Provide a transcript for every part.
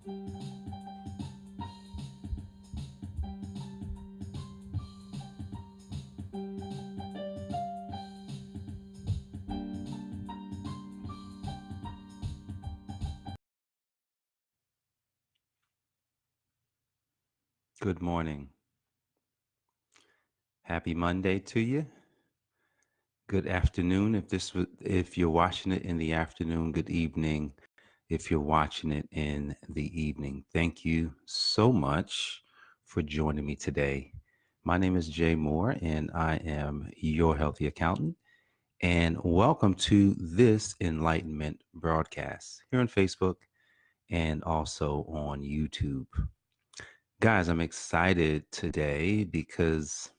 Good morning. Happy Monday to you. Good afternoon. If you're watching it in the afternoon, good evening. If you're watching it in the evening, thank you so much for joining me today. My name is Jay Moore, and I am your healthy accountant. And welcome to this enlightenment broadcast here on Facebook and also on YouTube. Guys, I'm excited today because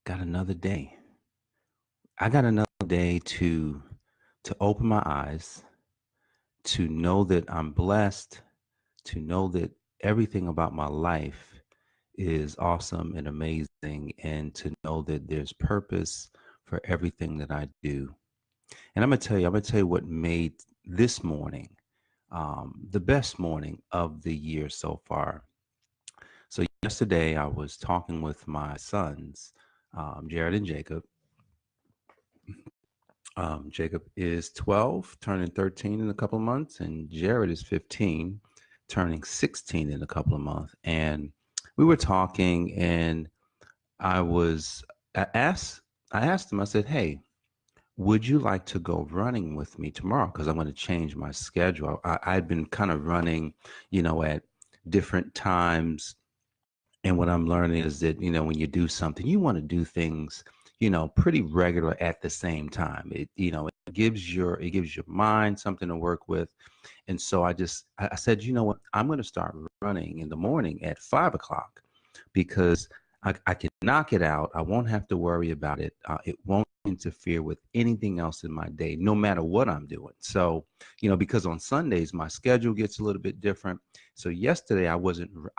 got another day. I got another day to open my eyes, to know that I'm blessed, to know that everything about my life is awesome and amazing, and to know that there's purpose for everything that I do. And I'm gonna tell you what made this morning the best morning of the year so far. So yesterday I was talking with my sons, Jared and Jacob. Jacob is 12, turning 13 in a couple of months, and Jared is 15, turning 16 in a couple of months. And we were talking, and I was I asked I asked him. I said, "Hey, would you like to go running with me tomorrow? Because I'm going to change my schedule. I'd been kind of running, at different times, and what I'm learning is that, when you do something, you want to do things, pretty regular at the same time. It gives your mind something to work with. And so I said, you know what, I'm going to start running in the morning at 5 o'clock because I can knock it out. I won't have to worry about it. It won't interfere with anything else in my day, no matter what I'm doing. So, because on Sundays, my schedule gets a little bit different. So yesterday I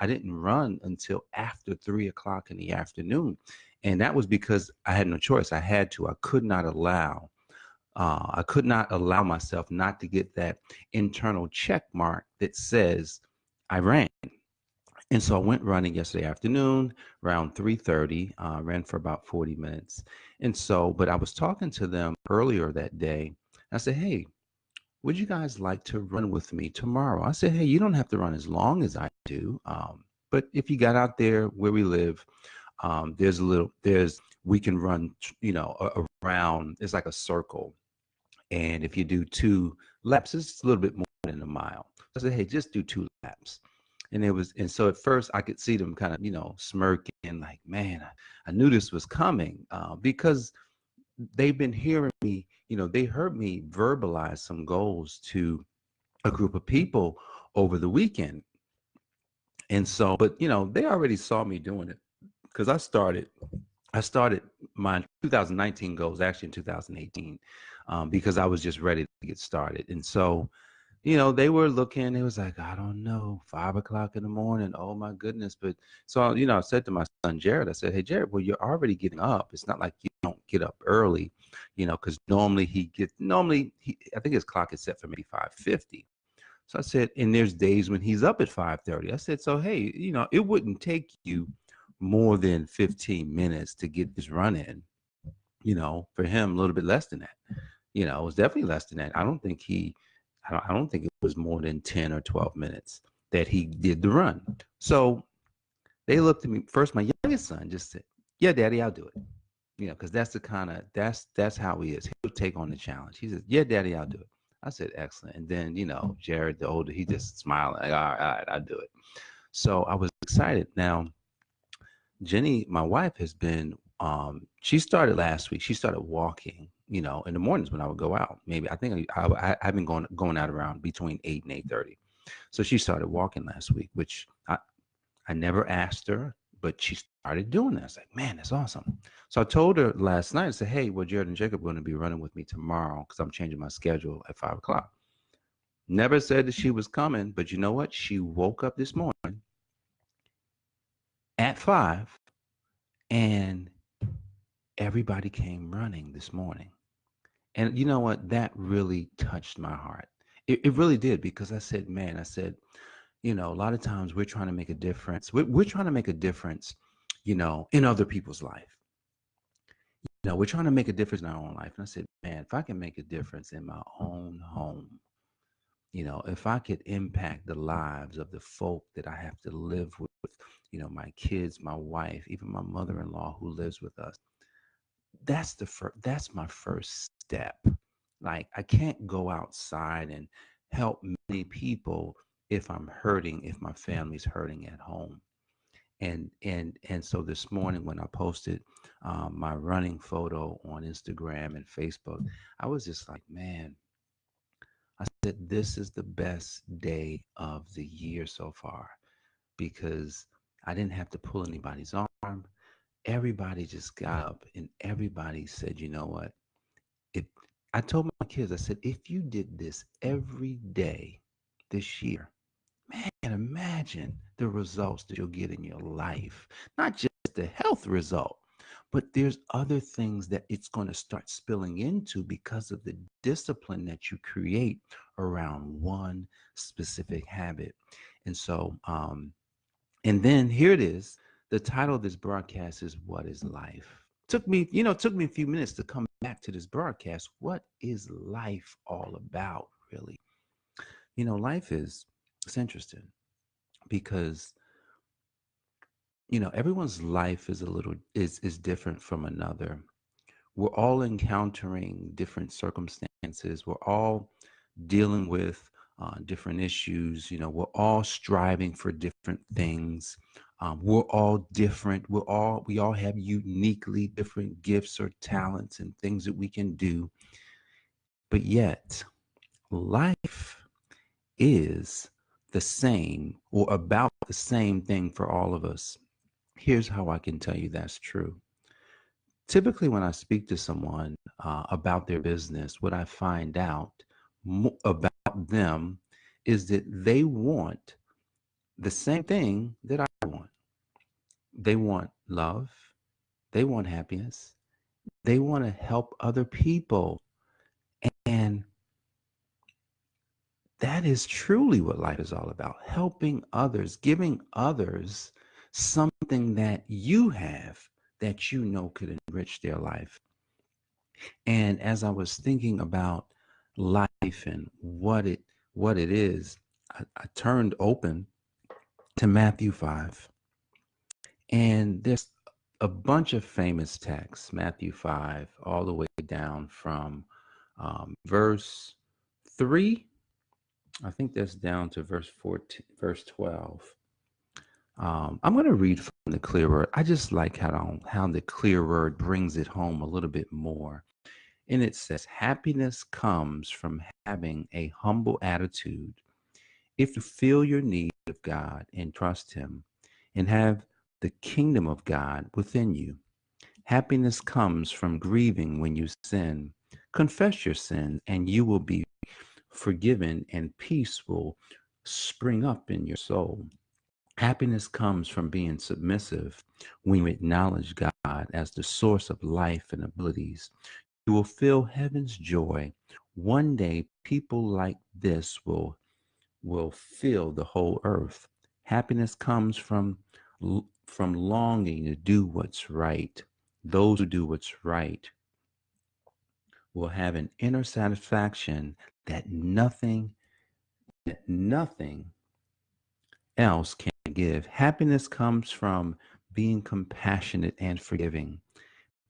didn't run until after 3 o'clock in the afternoon. And that was because I had no choice. I I could not allow myself not to get that internal check mark that says I ran. And so I went running yesterday afternoon around 3:30, ran for about 40 minutes. And so, but I was talking to them earlier that day. I said, "Hey, would you guys like to run with me tomorrow?" I said, "Hey, you don't have to run as long as I do. But if you got out there where we live, we can run, around, it's like a circle. And if you do 2 laps, it's a little bit more than a mile." So I said, "Hey, just do 2 laps." And so at first I could see them kind of, smirking like, man, I knew this was coming because they've been hearing me, they heard me verbalize some goals to a group of people over the weekend. And so, but they already saw me doing it because I started my 2019 goals actually in 2018 because I was just ready to get started. And so, they were looking, it was like, I don't know, 5 o'clock in the morning. Oh my goodness. But so, I said to my son, Jared, I said, "Hey, Jared, well, you're already getting up. It's not like you don't get up early, because I think his clock is set for maybe 5:50. So I said, and there's days when he's up at 5:30. I said, so, hey, it wouldn't take you more than 15 minutes to get this run in, for him, a little bit less than that. It was definitely less than that. I don't think it was more than 10 or 12 minutes that he did the run. So they looked at me first. My youngest son just said, "Yeah, Daddy, I'll do it." Because that's how he is. He'll take on the challenge. He says, "Yeah, Daddy, I'll do it." I said, "Excellent." And then, Jared, the older, he just smiled like, all right, I'll do it. So I was excited. Now, Jenny, my wife, has been she started last week. She started walking, in the mornings when I would go out. Maybe I think I've been going out around between 8 and 8:30. So she started walking last week, which I never asked her, but she started doing that. I was like, man, that's awesome. So I told her last night, I said, "Hey, well, Jared and Jacob are going to be running with me tomorrow because I'm changing my schedule at 5 o'clock." Never said that she was coming, but you know what? She woke up this morning at 5 and everybody came running this morning. And you know what? That really touched my heart. It really did, because I said, man, I said, a lot of times we're trying to make a difference. We're trying to make a difference, in other people's life. We're trying to make a difference in our own life. And I said, man, if I can make a difference in my own home, if I could impact the lives of the folk that I have to live with, my kids, my wife, even my mother-in-law who lives with us, that's my first step. Like, I can't go outside and help many people if I'm hurting, if my family's hurting at home. And so this morning when I posted my running photo on Instagram and Facebook, I was just like, man, I said, this is the best day of the year so far, because I didn't have to pull anybody's arm. Everybody just got up and everybody said, you know what? If I told my kids, I said, if you did this every day this year, man, imagine the results that you'll get in your life. Not just the health result, but there's other things that it's going to start spilling into because of the discipline that you create around one specific habit. And so, and then here it is. The title of this broadcast is What is Life? Took me a few minutes to come back to this broadcast. What is life all about, really? Life it's interesting because everyone's life is a little is different from another. We're all encountering different circumstances. We're all dealing with different issues. We're all striving for different things. We're all different. We all have uniquely different gifts or talents and things that we can do. But yet, life is the same or about the same thing for all of us. Here's how I can tell you that's true. Typically, when I speak to someone about their business, what I find out about them is that they want the same thing that I want. They want love, they want happiness, they want to help other people. And that is truly what life is all about, helping others, giving others something that you have that could enrich their life. And as I was thinking about life and what it is, I turned open to Matthew 5. And there's a bunch of famous texts, Matthew 5, all the way down from verse 3. I think that's down to verse 14, verse 12. I'm going to read from the Clear Word. I just like how the Clear Word brings it home a little bit more. And it says, happiness comes from having a humble attitude. If you feel your need of God and trust Him and have the kingdom of God within you, happiness comes from grieving when you sin. Confess your sins and you will be forgiven, and peace will spring up in your soul. Happiness comes from being submissive when you acknowledge God as the source of life and abilities. You will feel heaven's joy. One day, people like this will fill the whole earth. Happiness comes from longing to do what's right. Those who do what's right will have an inner satisfaction that nothing else can give. Happiness comes from being compassionate and forgiving.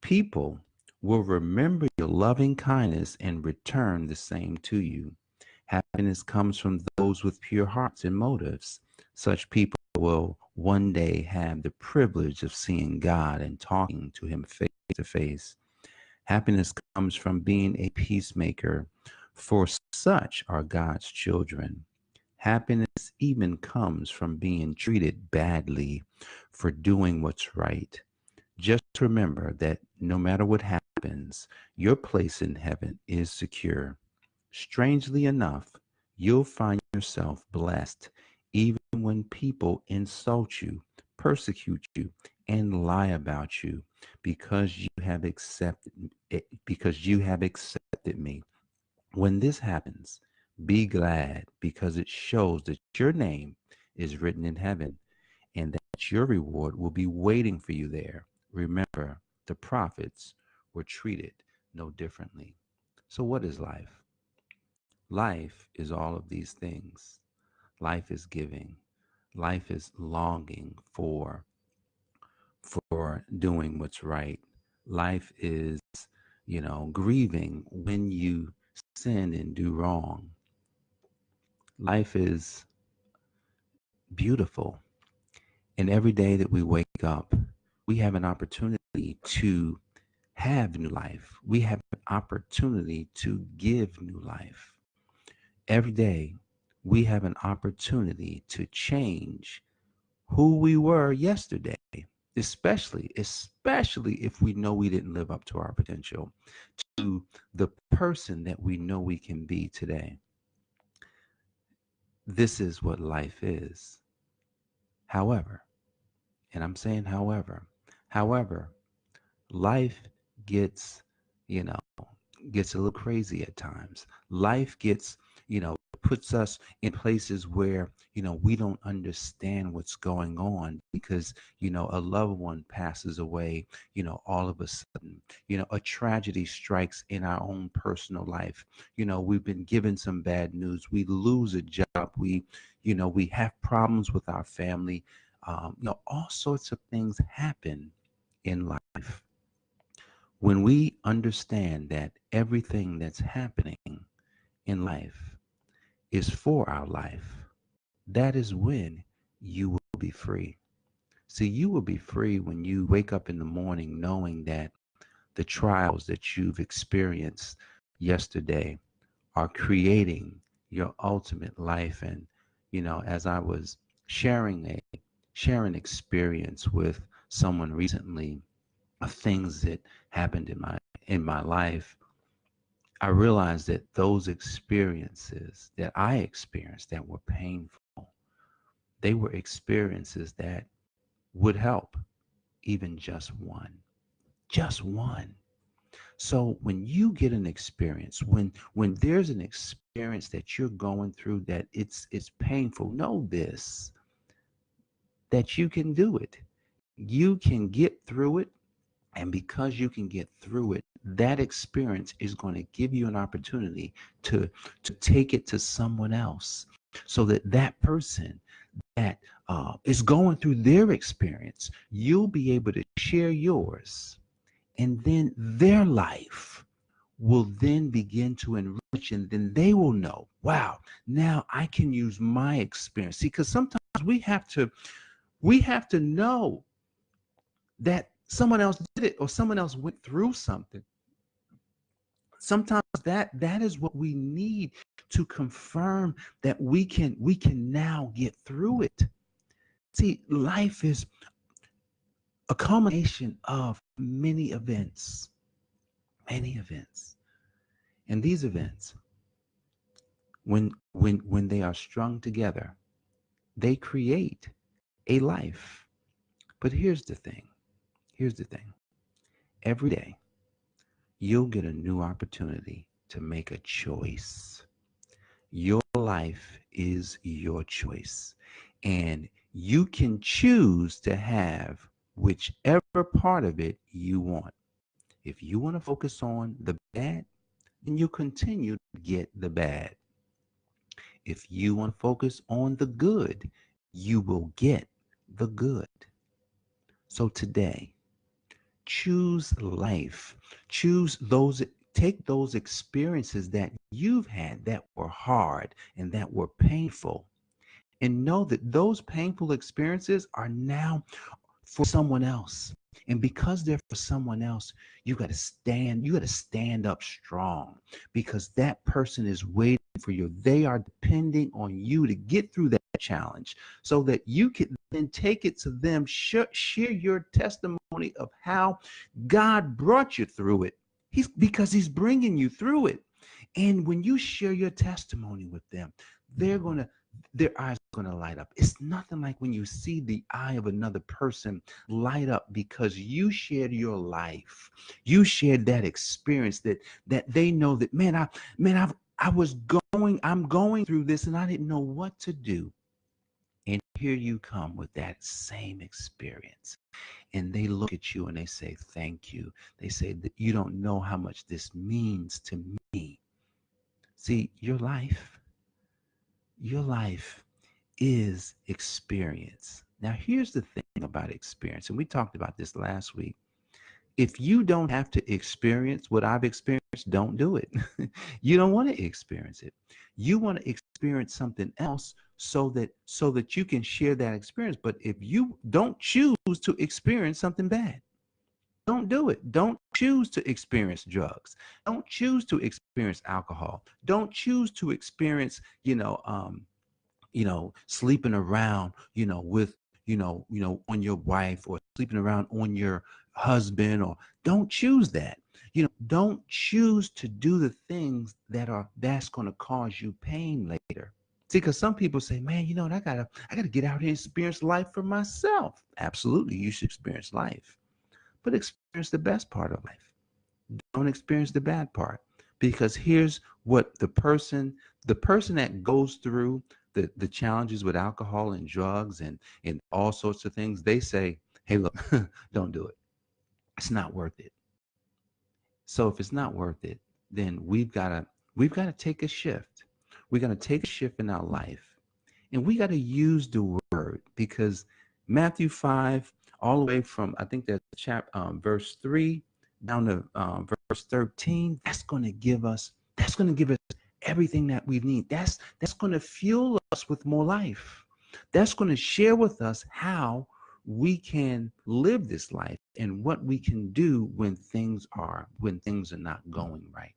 People will remember your loving kindness and return the same to you. Happiness comes from those with pure hearts and motives. Such people will one day have the privilege of seeing God and talking to Him face to face. Happiness comes from being a peacemaker, for such are God's children. Happiness even comes from being treated badly for doing what's right. Just remember that no matter what happens, your place in heaven is secure. Strangely enough, you'll find yourself blessed even when people insult you, persecute you, and lie about you because you have accepted me. When this happens, Be glad because it shows that your name is written in heaven and that your reward will be waiting for you there. Remember, the prophets were treated no differently. So, what is life? Life is all of these things. Life is giving. Life is longing for doing what's right. Life is, grieving when you sin and do wrong. Life is beautiful. And every day that we wake up, we have an opportunity to have new life. We have an opportunity to give new life. Every day, we have an opportunity to change who we were yesterday, especially if we know we didn't live up to our potential, to the person that we know we can be today. This is what life is. However, and I'm saying however, life gets, you know, gets a little crazy at times. Life gets, puts us in places where, we don't understand what's going on because, a loved one passes away, all of a sudden, a tragedy strikes in our own personal life. We've been given some bad news. We lose a job. We have problems with our family. All sorts of things happen in life. When we understand that everything that's happening in life is for our life, that is when you will be free. See, you will be free when you wake up in the morning knowing that the trials that you've experienced yesterday are creating your ultimate life. And, as I was sharing experience with someone recently of things that happened in my life, I realized that those experiences that I experienced that were painful, they were experiences that would help even just one. So when you get an experience, when there's an experience that you're going through that it's painful, know this, that you can do it. You can get through it. And because you can get through it, that experience is going to give you an opportunity to take it to someone else, so that that person that is going through their experience, you'll be able to share yours, and then their life will then begin to enrich, and then they will know, wow, now I can use my experience. See, because sometimes we have to know that someone else did it or someone else went through something. Sometimes that is what we need to confirm that we can now get through it. See, life is a culmination of many events. And these events, when they are strung together, they create a life. But here's the thing. Every day you'll get a new opportunity to make a choice. Your life is your choice. And you can choose to have whichever part of it you want. If you want to focus on the bad, then you continue to get the bad. If you want to focus on the good, you will get the good. So today, choose life. Choose those, take those experiences that you've had that were hard and that were painful, and know that those painful experiences are now for someone else. And because they're for someone else, you got to stand up strong, because that person is waiting for you. They are depending on you to get through that challenge, so that you can then take it to them, share your testimony of how God brought you through it. He's bringing you through it. And when you share your testimony with them, they're going to their eyes are going to light up. It's nothing like when you see the eye of another person light up because you shared your life. You shared that experience that they know that, man, I'm going through this and I didn't know what to do. And here you come with that same experience. And they look at you and they say, thank you. They say that you don't know how much this means to me. See, your life is experience. Now, here's the thing about experience, and we talked about this last week. If you don't have to experience what I've experienced, don't do it. You don't want to experience it. You want to experience something else so that you can share that experience. But if you don't choose to experience something bad, don't do it. Don't choose to experience drugs. Don't choose to experience alcohol. Don't choose to experience, sleeping around, with, on your wife, or sleeping around on your husband, or don't choose that. Don't choose to do the things that's going to cause you pain later. See, because some people say, man, I gotta get out here and experience life for myself. Absolutely, you should experience life, but experience the best part of life. Don't experience the bad part, because here's what the person that goes through the challenges with alcohol and drugs and all sorts of things, they say, hey, look, don't do it. It's not worth it. So if it's not worth it, then we've got to take a shift. We're going to take a shift in our life, and we got to use the word, because Matthew 5, all the way from, I think that's verse 3 down to verse 13, that's going to give us everything that we need. That's going to fuel us with more life. That's going to share with us how we can live this life and what we can do when things are not going right.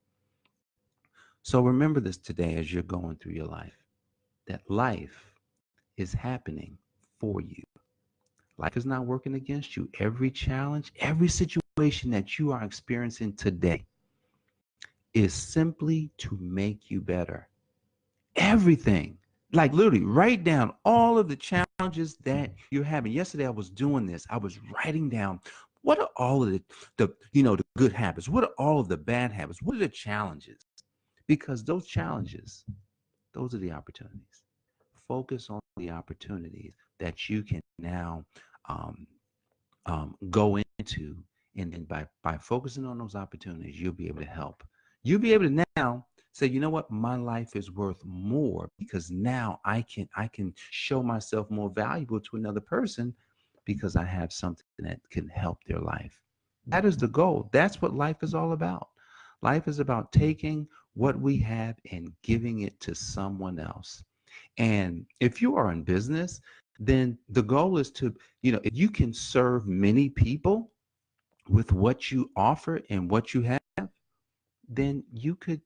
So remember this today as you're going through your life, that life is happening for you. Life is not working against you. Every challenge, every situation that you are experiencing today is simply to make you better. Everything. Like, literally, write down all of the challenges that you're having. Yesterday I was doing this. I was writing down, what are all of the good habits? What are all of the bad habits? What are the challenges? Because those challenges, those are the opportunities. Focus on the opportunities that you can now um, go into, and then by focusing on those opportunities, you'll be able to help. You'll be able to now say, you know what, my life is worth more, because now I can show myself more valuable to another person, because I have something that can help their life. That is the goal. That's what life is all about. Life is about taking what we have and giving it to someone else. And if you are in business, then the goal is to, if you can serve many people with what you offer and what you have, then you could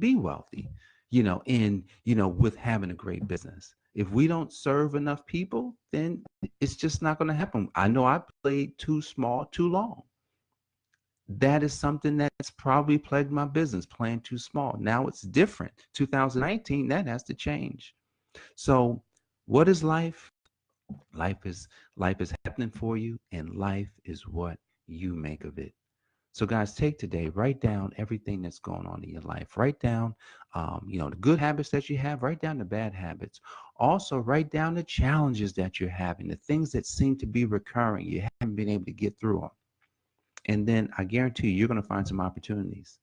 be wealthy, with having a great business. If we don't serve enough people, then it's just not going to happen. I know I played too small too long. That is something that's probably plagued my business, playing too small. Now it's different. 2019, that has to change. So, what is life? Life is life is happening for you, and life is what you make of it. So, guys, take today, write down everything that's going on in your life. Write down, the good habits that you have. Write down the bad habits. Also, write down the challenges that you're having, the things that seem to be recurring. You haven't been able to get through them. And then I guarantee you're going to find some opportunities,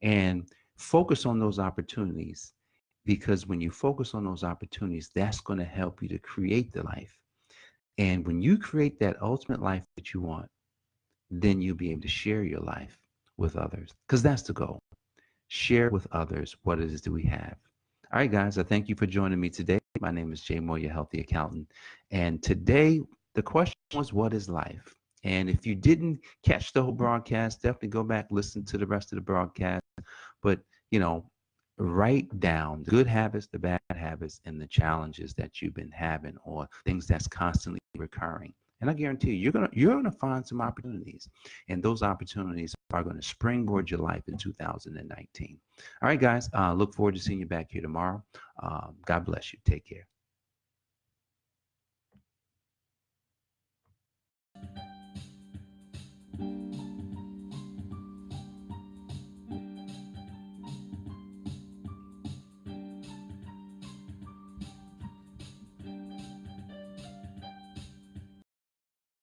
and focus on those opportunities, because when you focus on those opportunities, that's going to help you to create the life. And when you create that ultimate life that you want, then you'll be able to share your life with others, because that's the goal. Share with others what it is that we have. All right, guys, I thank you for joining me today. My name is Jay Moore, your healthy accountant. And today, the question was, what is life? And if you didn't catch the whole broadcast, definitely go back, listen to the rest of the broadcast. But, you know, write down the good habits, the bad habits, and the challenges that you've been having, or things that's constantly recurring. And I guarantee you, you're gonna find some opportunities, and those opportunities are going to springboard your life in 2019. All right, guys. Look forward to seeing you back here tomorrow. God bless you. Take care.